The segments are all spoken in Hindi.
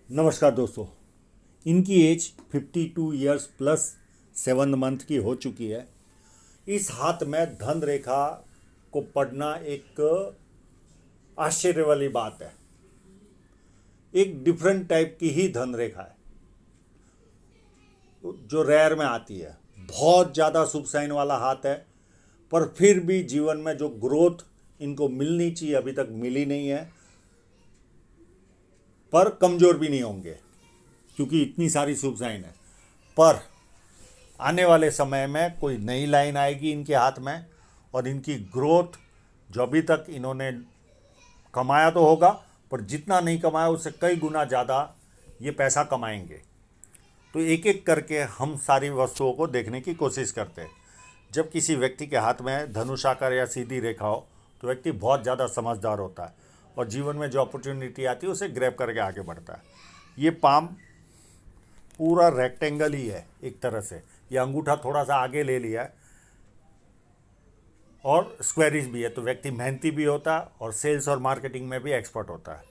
नमस्कार दोस्तों। इनकी एज 52 ईयर्स प्लस 7 मंथ की हो चुकी है। इस हाथ में धन रेखा को पढ़ना एक आश्चर्य वाली बात है। एक डिफरेंट टाइप की ही धन रेखा है जो रेयर में आती है। बहुत ज़्यादा शुभ साइन वाला हाथ है, पर फिर भी जीवन में जो ग्रोथ इनको मिलनी चाहिए अभी तक मिली नहीं है। पर कमज़ोर भी नहीं होंगे क्योंकि इतनी सारी शुभ साइन है। पर आने वाले समय में कोई नई लाइन आएगी इनके हाथ में, और इनकी ग्रोथ जो अभी तक इन्होंने कमाया तो होगा, पर जितना नहीं कमाया उससे कई गुना ज़्यादा ये पैसा कमाएंगे। तो एक एक करके हम सारी वस्तुओं को देखने की कोशिश करते हैं। जब किसी व्यक्ति के हाथ में धनुष आकार या सीधी रेखा हो तो व्यक्ति बहुत ज़्यादा समझदार होता है और जीवन में जो अपॉर्चुनिटी आती है उसे ग्रैब करके आगे बढ़ता है। ये पाम पूरा रेक्टेंगल ही है एक तरह से। ये अंगूठा थोड़ा सा आगे ले लिया है और स्क्वेरिश भी है, तो व्यक्ति मेहनती भी होता है और सेल्स और मार्केटिंग में भी एक्सपर्ट होता है।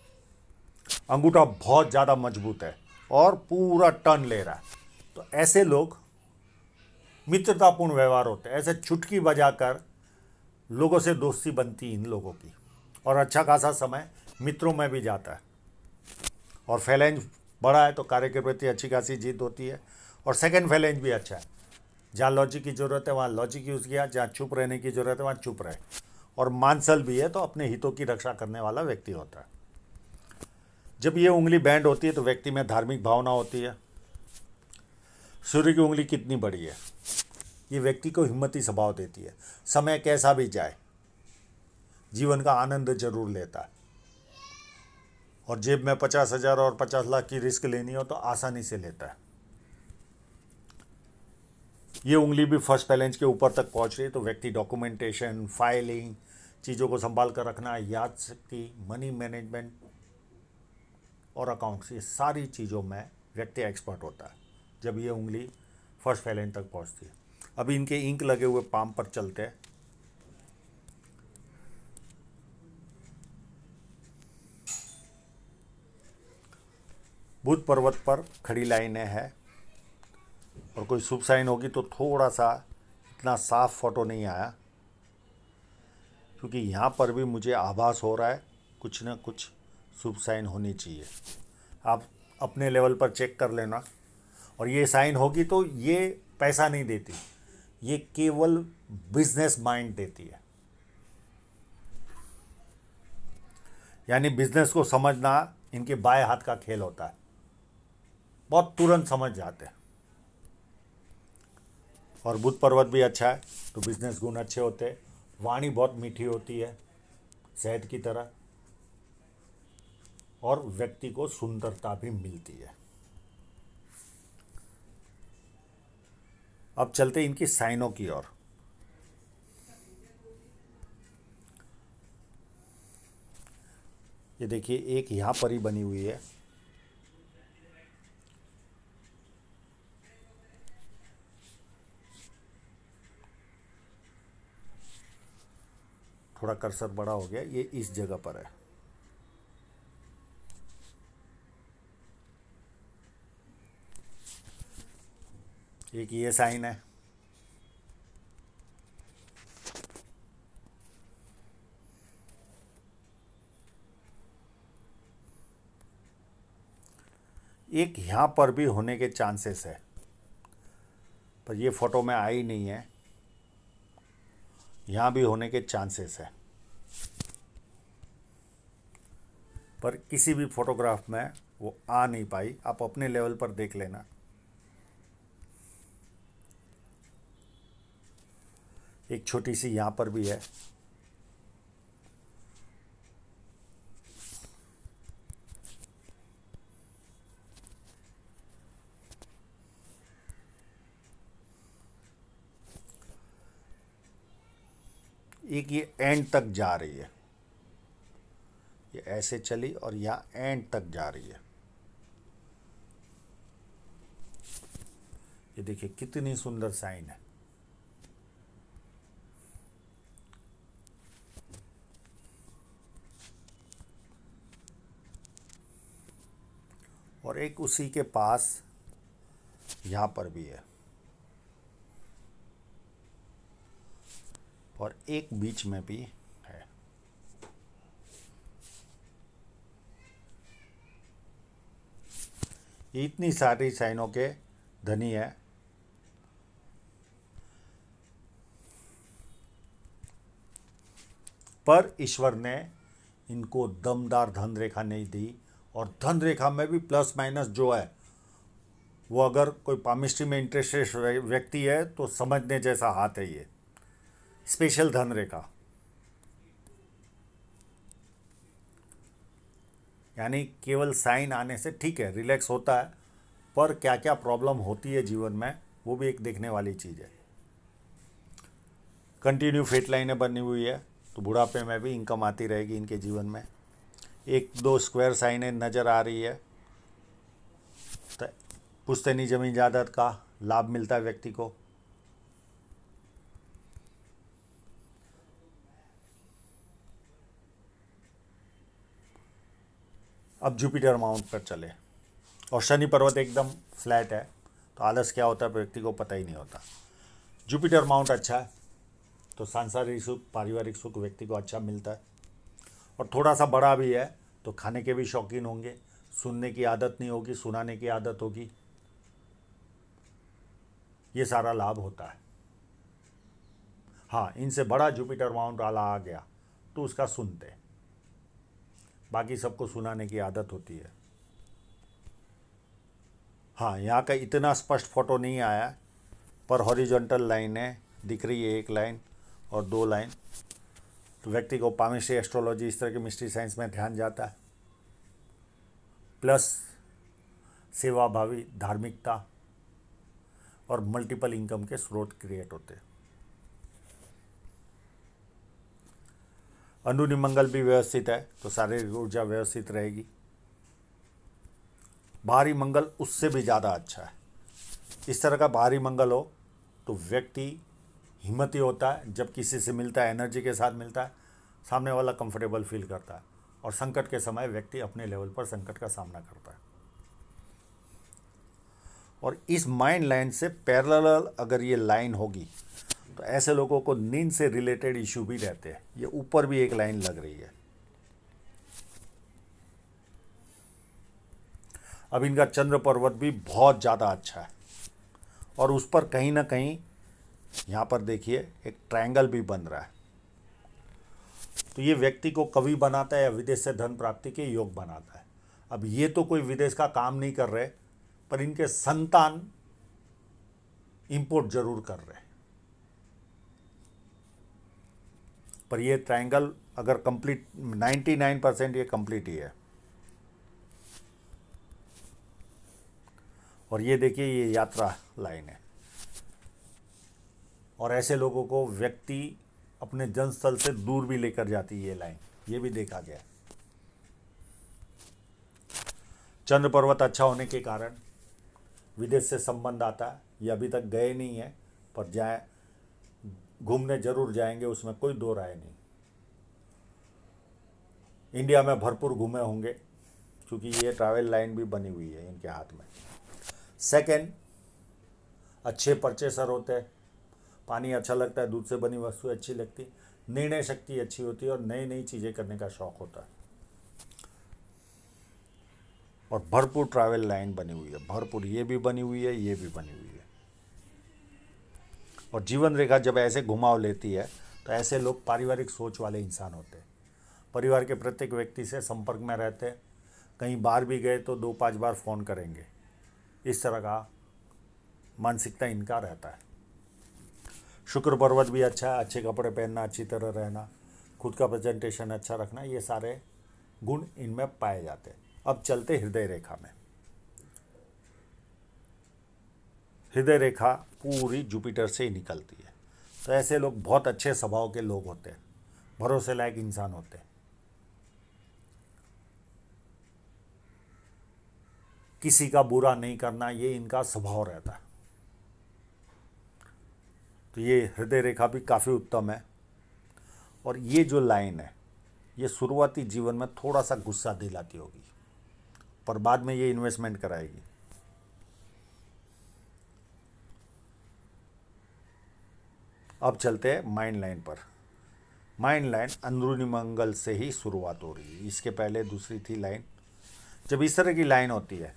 अंगूठा बहुत ज़्यादा मजबूत है और पूरा टर्न ले रहा है। तो ऐसे लोग मित्रतापूर्ण व्यवहार होते हैं। ऐसे चुटकी बजाकर लोगों से दोस्ती बनती इन लोगों की, और अच्छा खासा समय मित्रों में भी जाता है। और फैलेंज बड़ा है तो कार्य के प्रति अच्छी खासी जीत होती है। और सेकंड फैलेंज भी अच्छा है। जहाँ लॉजिक की ज़रूरत है वहाँ लॉजिक यूज़ किया, जहाँ चुप रहने की ज़रूरत है वहाँ चुप रहे। और मानसल भी है तो अपने हितों की रक्षा करने वाला व्यक्ति होता है। जब ये उंगली बैंड होती है तो व्यक्ति में धार्मिक भावना होती है। सूर्य की उंगली कितनी बड़ी है, ये व्यक्ति को हिम्मती स्वभाव देती है। समय कैसा भी जाए जीवन का आनंद जरूर लेता है, और जेब में 50,000 और 50 लाख की रिस्क लेनी हो तो आसानी से लेता है। ये उंगली भी फर्स्ट फैलेंज के ऊपर तक पहुंच रही है तो व्यक्ति डॉक्यूमेंटेशन, फाइलिंग, चीज़ों को संभाल कर रखना, याद शक्ति, मनी मैनेजमेंट और अकाउंट्स, ये सारी चीज़ों में व्यक्ति एक्सपर्ट होता है जब ये उंगली फर्स्ट फैलेंज तक पहुंचती है। अभी इनके इंक लगे हुए पाम पर चलते हैं। बुध पर्वत पर खड़ी लाइनें हैं, और कोई शुभ साइन होगी तो थोड़ा सा इतना साफ फोटो नहीं आया, क्योंकि यहाँ पर भी मुझे आभास हो रहा है कुछ ना कुछ शुभ साइन होनी चाहिए। आप अपने लेवल पर चेक कर लेना। और ये साइन होगी तो ये पैसा नहीं देती, ये केवल बिजनेस माइंड देती है। यानी बिजनेस को समझना इनके बाएं हाथ का खेल होता है, बहुत तुरंत समझ जाते हैं। और बुध पर्वत भी अच्छा है तो बिजनेस गुण अच्छे होते हैं। वाणी बहुत मीठी होती है, शहद की तरह, और व्यक्ति को सुंदरता भी मिलती है। अब चलते इनकी साइनों की ओर। ये देखिए एक यहाँ पर ही बनी हुई है, थोड़ा कर्सर बड़ा हो गया, ये इस जगह पर है। एक ये साइन है, एक यहाँ पर भी होने के चांसेस है, पर ये फोटो में आई नहीं है। यहाँ भी होने के चांसेस है, पर किसी भी फोटोग्राफ में वो आ नहीं पाई। आप अपने लेवल पर देख लेना। एक छोटी सी यहाँ पर भी है। एक ये एंड तक जा रही है, ये ऐसे चली और यहाँ एंड तक जा रही है। ये देखिए कितनी सुंदर साइन है। और एक उसी के पास यहाँ पर भी है, और एक बीच में भी है। इतनी सारी साइनों के धनी है। पर ईश्वर ने इनको दमदार धन रेखा नहीं दी, और धन रेखा में भी प्लस माइनस जो है वो, अगर कोई पामिस्ट्री में इंटरेस्टेड व्यक्ति है तो समझने जैसा हाथ है ये स्पेशल धन रेखा। यानी केवल साइन आने से ठीक है, रिलैक्स होता है, पर क्या क्या प्रॉब्लम होती है जीवन में वो भी एक देखने वाली चीज़ है। कंटिन्यू फेट लाइनें बनी हुई है, तो बुढ़ापे में भी इनकम आती रहेगी इनके जीवन में। एक दो स्क्वायर साइनें नज़र आ रही है, तो पुश्तैनी जमीन जायदाद का लाभ मिलता है व्यक्ति को। अब जुपिटर माउंट पर चले, और शनि पर्वत एकदम फ्लैट है, तो आलस क्या होता है व्यक्ति को पता ही नहीं होता। जुपिटर माउंट अच्छा है तो सांसारिक सुख, पारिवारिक सुख व्यक्ति को अच्छा मिलता है, और थोड़ा सा बड़ा भी है तो खाने के भी शौकीन होंगे, सुनने की आदत नहीं होगी, सुनाने की आदत होगी, ये सारा लाभ होता है। हाँ, इनसे बड़ा जुपिटर माउंट वाला आ गया तो उसका सुनते, बाकी सबको सुनाने की आदत होती है। हाँ, यहाँ का इतना स्पष्ट फोटो नहीं आया, पर हॉरिजॉन्टल लाइनें दिख रही है, एक लाइन और दो लाइन, तो व्यक्ति को पामिस्ट्री, एस्ट्रोलॉजी, इस तरह के मिस्ट्री साइंस में ध्यान जाता है। प्लस सेवा भावी, धार्मिकता और मल्टीपल इनकम के स्रोत क्रिएट होते हैं। अंदरूनी मंगल भी व्यवस्थित है तो शारीरिक ऊर्जा व्यवस्थित रहेगी। बाहरी मंगल उससे भी ज़्यादा अच्छा है। इस तरह का बाहरी मंगल हो तो व्यक्ति हिम्मती होता है, जब किसी से मिलता है एनर्जी के साथ मिलता है, सामने वाला कंफर्टेबल फील करता है, और संकट के समय व्यक्ति अपने लेवल पर संकट का सामना करता है। और इस माइंड लाइन से पैरेलल अगर ये लाइन होगी तो ऐसे लोगों को नींद से रिलेटेड इश्यू भी रहते हैं। ये ऊपर भी एक लाइन लग रही है। अब इनका चंद्र पर्वत भी बहुत ज़्यादा अच्छा है, और उस पर कहीं ना कहीं यहाँ पर देखिए एक ट्रायंगल भी बन रहा है, तो ये व्यक्ति को कवि बनाता है या विदेश से धन प्राप्ति के योग बनाता है। अब ये तो कोई विदेश का काम नहीं कर रहे, पर इनके संतान इंपोर्ट जरूर कर रहे हैं। पर ये ट्रायंगल अगर कंप्लीट 99% ये कंप्लीट ही है। और ये देखिए ये यात्रा लाइन है, और ऐसे लोगों को व्यक्ति अपने जन्मस्थल से दूर भी लेकर जाती है ये लाइन, ये भी देखा गया। चंद्र पर्वत अच्छा होने के कारण विदेश से संबंध आता है। ये अभी तक गए नहीं है, पर जाए घूमने जरूर जाएंगे, उसमें कोई दो राय नहीं। इंडिया में भरपूर घूमे होंगे, क्योंकि ये ट्रैवल लाइन भी बनी हुई है इनके हाथ में। सेकंड, अच्छे परचेसर होते हैं, पानी अच्छा लगता है, दूध से बनी वस्तु अच्छी लगती, निर्णय शक्ति अच्छी होती है, और नई नई चीज़ें करने का शौक होता है। और भरपूर ट्रैवल लाइन बनी हुई है, भरपूर, ये भी बनी हुई है, ये भी बनी हुई है। और जीवन रेखा जब ऐसे घुमाव लेती है तो ऐसे लोग पारिवारिक सोच वाले इंसान होते हैं। परिवार के प्रत्येक व्यक्ति से संपर्क में रहते हैं, कहीं बाहर भी गए तो 2-5 बार फ़ोन करेंगे, इस तरह का मानसिकता इनका रहता है। शुक्र पर्वत भी अच्छा है, अच्छे कपड़े पहनना, अच्छी तरह रहना, खुद का प्रेजेंटेशन अच्छा रखना, ये सारे गुण इनमें पाए जाते हैं। अब चलते हृदय रेखा में। हृदय रेखा पूरी जुपिटर से ही निकलती है, तो ऐसे लोग बहुत अच्छे स्वभाव के लोग होते हैं, भरोसे लायक इंसान होते हैं। किसी का बुरा नहीं करना, ये इनका स्वभाव रहता है। तो ये हृदय रेखा भी काफ़ी उत्तम है। और ये जो लाइन है, ये शुरुआती जीवन में थोड़ा सा गुस्सा दिलाती होगी, पर बाद में ये इन्वेस्टमेंट कराएगी। अब चलते हैं माइंड लाइन पर। माइंड लाइन अंदरूनी मंगल से ही शुरुआत हो रही है। इसके पहले दूसरी थी लाइन। जब इस तरह की लाइन होती है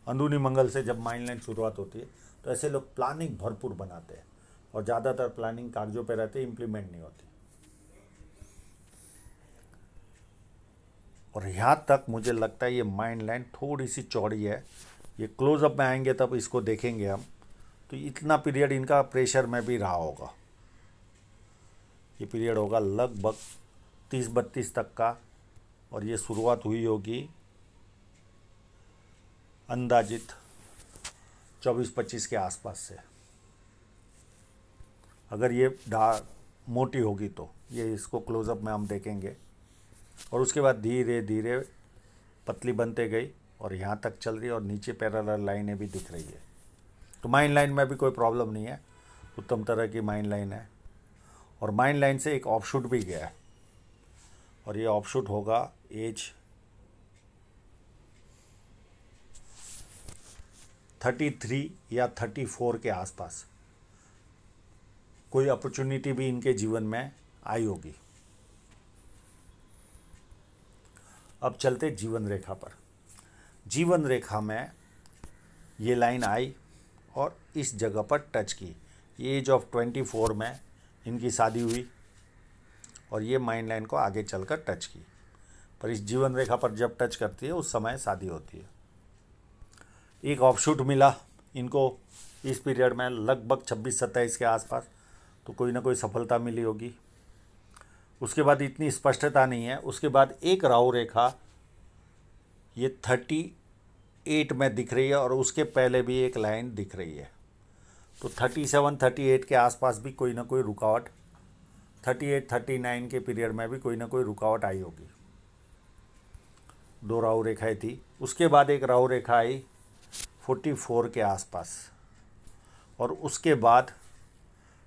अंदरूनी मंगल से, जब माइंड लाइन शुरुआत होती है, तो ऐसे लोग प्लानिंग भरपूर बनाते हैं और ज़्यादातर प्लानिंग कागजों पे रहती है, इम्प्लीमेंट नहीं होती। और यहाँ तक मुझे लगता है ये माइंड लाइन थोड़ी सी चौड़ी है। ये क्लोजअप में आएंगे तब इसको देखेंगे हम, तो इतना पीरियड इनका प्रेशर में भी रहा होगा। ये पीरियड होगा लगभग 30-32 तक का, और ये शुरुआत हुई होगी अंदाजित 24-25 के आसपास से। अगर ये मोटी होगी तो ये, इसको क्लोजअप में हम देखेंगे। और उसके बाद धीरे धीरे पतली बनते गई और यहाँ तक चल रही है, और नीचे पैरेलल लाइनें भी दिख रही है। तो माइंड लाइन में भी कोई प्रॉब्लम नहीं है, उत्तम तरह की माइंड लाइन है। और माइंड लाइन से एक ऑफशूट भी गया है, और ये ऑफशूट होगा एज 33 या 34 के आसपास। कोई अपॉर्चुनिटी भी इनके जीवन में आई होगी। अब चलते जीवन रेखा पर। जीवन रेखा में ये लाइन आई और इस जगह पर टच की। एज ऑफ 24 में इनकी शादी हुई और ये माइंड लाइन को आगे चलकर टच की। पर इस जीवन रेखा पर जब टच करती है उस समय शादी होती है। एक ऑफशूट मिला इनको इस पीरियड में लगभग 26-27 के आसपास, तो कोई ना कोई सफलता मिली होगी। उसके बाद इतनी स्पष्टता नहीं है। उसके बाद एक राहु रेखा ये 38 में दिख रही है, और उसके पहले भी एक लाइन दिख रही है। तो 37-38 के आसपास भी कोई ना कोई रुकावट, 38-39 के पीरियड में भी कोई ना कोई रुकावट आई होगी। 2 राहु रेखाएं थी। उसके बाद एक राहु रेखा आई 44 के आसपास, और उसके बाद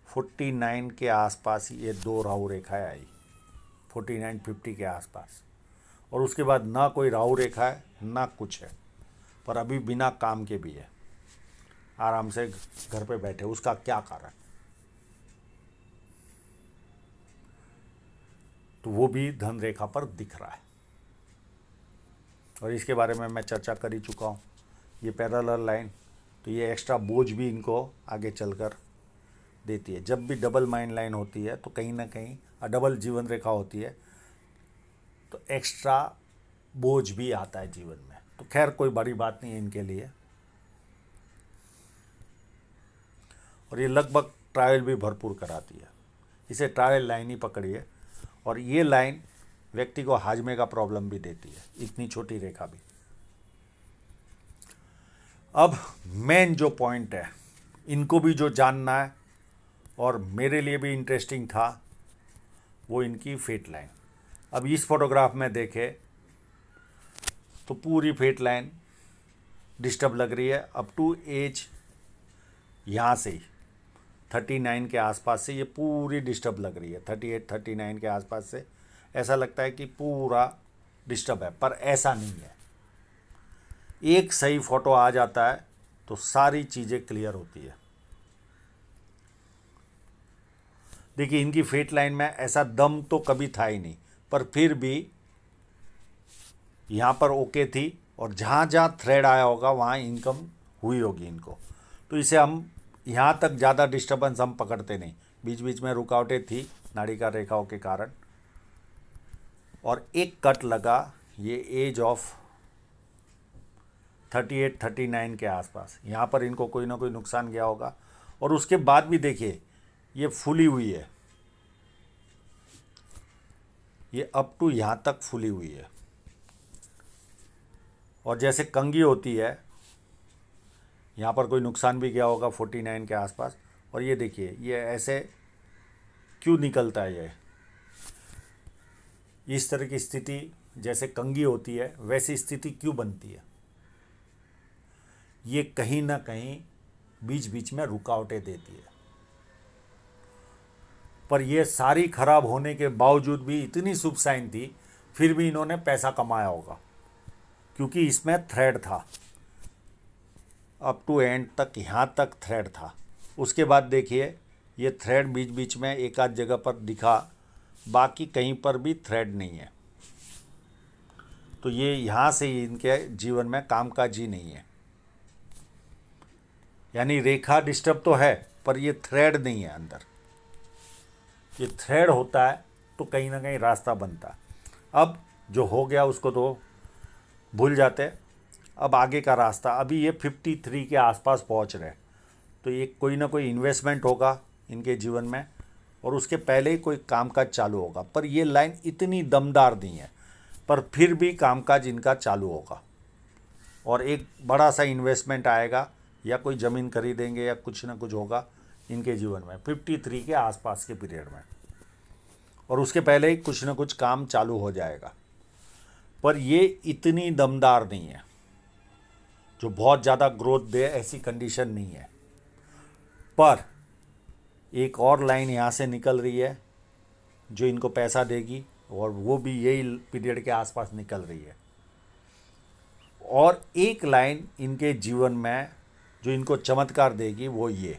49 के आसपास ये 2 राहु रेखाएं आई, 49-50 के आसपास। और उसके बाद ना कोई राहु रेखा है ना कुछ है, पर अभी बिना काम के भी है, आराम से घर पे बैठे। उसका क्या कारण? तो वो भी धन रेखा पर दिख रहा है, और इसके बारे में मैं चर्चा कर ही चुका हूँ। ये पैरेलल लाइन, तो ये एक्स्ट्रा बोझ भी इनको आगे चलकर देती है। जब भी डबल माइंड लाइन होती है तो कहीं ना कहीं, डबल जीवन रेखा होती है तो एक्स्ट्रा बोझ भी आता है जीवन में। तो खैर कोई बड़ी बात नहीं है इनके लिए। और ये लगभग ट्रायल भी भरपूर कराती है। इसे ट्रायल लाइन ही पकड़िए। और ये लाइन व्यक्ति को हाजमे का प्रॉब्लम भी देती है, इतनी छोटी रेखा भी। अब मेन जो पॉइंट है, इनको भी जो जानना है और मेरे लिए भी इंटरेस्टिंग था, वो इनकी फेट लाइन। अब इस फोटोग्राफ में देखें तो पूरी फेट लाइन डिस्टर्ब लग रही है। अप टू एज यहाँ से ही 39 के आसपास से ये पूरी डिस्टर्ब लग रही है। 38-39 के आसपास से ऐसा लगता है कि पूरा डिस्टर्ब है, पर ऐसा नहीं है। एक सही फोटो आ जाता है तो सारी चीज़ें क्लियर होती है। देखिए इनकी फेट लाइन में ऐसा दम तो कभी था ही नहीं, पर फिर भी यहाँ पर ओके थी, और जहाँ जहाँ थ्रेड आया होगा वहाँ इनकम हुई होगी इनको। तो इसे हम यहाँ तक ज़्यादा डिस्टर्बेंस हम पकड़ते नहीं। बीच बीच में रुकावटें थी नाड़िका रेखाओं के कारण, और एक कट लगा ये एज ऑफ 38-39 के आसपास। यहाँ पर इनको कोई ना कोई नुकसान गया होगा। और उसके बाद भी देखिए ये फूली हुई है, ये अप टू यहाँ तक फूली हुई है। और जैसे कंघी होती है, यहाँ पर कोई नुकसान भी गया होगा 49 के आसपास। और ये देखिए ये ऐसे क्यों निकलता है, ये इस तरह की स्थिति जैसे कंघी होती है वैसी स्थिति क्यों बनती है? ये कहीं ना कहीं बीच बीच में रुकावटें देती है। पर ये सारी खराब होने के बावजूद भी इतनी शुभ साइन थी, फिर भी इन्होंने पैसा कमाया होगा, क्योंकि इसमें थ्रेड था, अप टू एंड तक, यहाँ तक थ्रेड था। उसके बाद देखिए ये थ्रेड बीच बीच में एक आध जगह पर दिखा, बाकी कहीं पर भी थ्रेड नहीं है। तो ये यहाँ से इनके जीवन में कामकाज ही नहीं है, यानी रेखा डिस्टर्ब तो है पर ये थ्रेड नहीं है अंदर। ये थ्रेड होता है तो कहीं ना कहीं रास्ता बनता है। अब जो हो गया उसको तो भूल जाते। अब आगे का रास्ता, अभी ये 53 के आसपास पहुंच रहे हैं, तो ये कोई ना कोई इन्वेस्टमेंट होगा इनके जीवन में और उसके पहले ही कोई कामकाज चालू होगा। पर ये लाइन इतनी दमदार नहीं है, पर फिर भी कामकाज इनका चालू होगा और एक बड़ा सा इन्वेस्टमेंट आएगा या कोई ज़मीन खरीदेंगे या कुछ ना कुछ होगा इनके जीवन में 53 के आसपास के पीरियड में, और उसके पहले ही कुछ ना कुछ काम चालू हो जाएगा। पर ये इतनी दमदार नहीं है जो बहुत ज़्यादा ग्रोथ दे, ऐसी कंडीशन नहीं है। पर एक और लाइन यहाँ से निकल रही है जो इनको पैसा देगी, और वो भी यही पीरियड के आसपास निकल रही है। और एक लाइन इनके जीवन में जो इनको चमत्कार देगी वो ये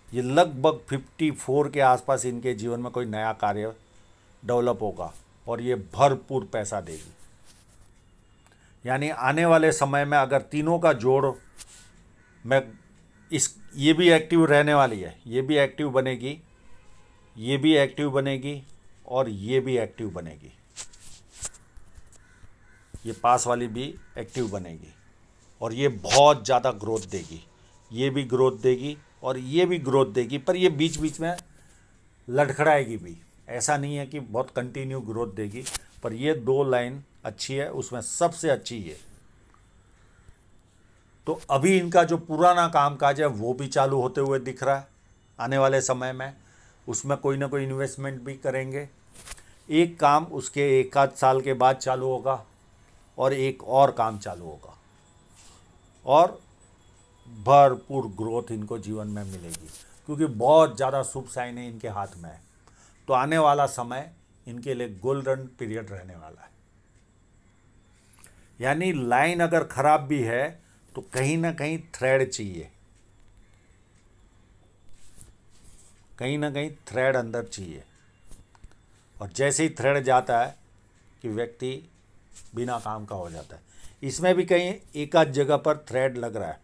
लगभग 54 के आसपास इनके जीवन में कोई नया कार्य डेवलप होगा और ये भरपूर पैसा देगी। यानी आने वाले समय में अगर तीनों का जोड़ में ये भी एक्टिव रहने वाली है, ये भी एक्टिव बनेगी, ये भी एक्टिव बनेगी और ये भी एक्टिव बनेगी, ये पास वाली भी एक्टिव बनेगी और ये बहुत ज़्यादा ग्रोथ देगी, ये भी ग्रोथ देगी और ये भी ग्रोथ देगी। पर ये बीच बीच में लड़खड़ाएगी भी, ऐसा नहीं है कि बहुत कंटिन्यू ग्रोथ देगी। पर ये दो लाइन अच्छी है, उसमें सबसे अच्छी है। तो अभी इनका जो पुराना कामकाज है वो भी चालू होते हुए दिख रहा है आने वाले समय में, उसमें कोई ना कोई इन्वेस्टमेंट भी करेंगे। एक काम उसके एक आध साल के बाद चालू होगा और एक और काम चालू होगा और भरपूर ग्रोथ इनको जीवन में मिलेगी, क्योंकि बहुत ज़्यादा शुभ साइन है इनके हाथ में है। तो आने वाला समय इनके लिए गोल्डन पीरियड रहने वाला है। यानी लाइन अगर खराब भी है तो कहीं ना कहीं थ्रेड चाहिए, कहीं ना कहीं थ्रेड अंदर चाहिए, और जैसे ही थ्रेड जाता है कि व्यक्ति बिना काम का हो जाता है। इसमें भी कहीं एक आध जगह पर थ्रेड लग रहा है,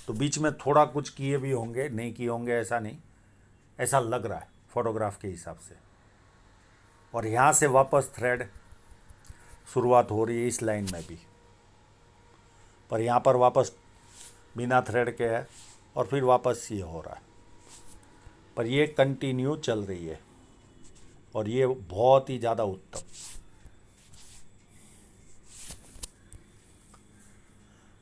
तो बीच में थोड़ा कुछ किए भी होंगे, नहीं किए होंगे ऐसा नहीं, ऐसा लग रहा है फोटोग्राफ के हिसाब से। और यहाँ से वापस थ्रेड शुरुआत हो रही है इस लाइन में भी, पर यहाँ पर वापस बिना थ्रेड के है और फिर वापस ये हो रहा है। पर ये कंटिन्यू चल रही है और ये बहुत ही ज़्यादा उत्तम।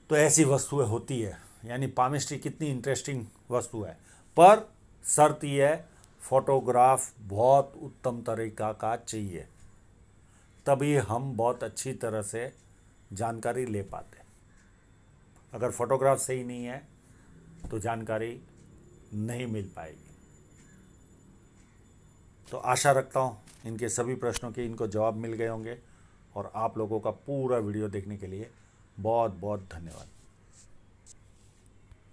तो ऐसी वस्तुएं होती है, यानी पामिस्ट्री कितनी इंटरेस्टिंग वस्तु है। पर शर्त यह है फोटोग्राफ बहुत उत्तम तरीका का चाहिए, तभी हम बहुत अच्छी तरह से जानकारी ले पाते। अगर फोटोग्राफ सही नहीं है तो जानकारी नहीं मिल पाएगी। तो आशा रखता हूँ इनके सभी प्रश्नों के इनको जवाब मिल गए होंगे, और आप लोगों का पूरा वीडियो देखने के लिए बहुत बहुत धन्यवाद।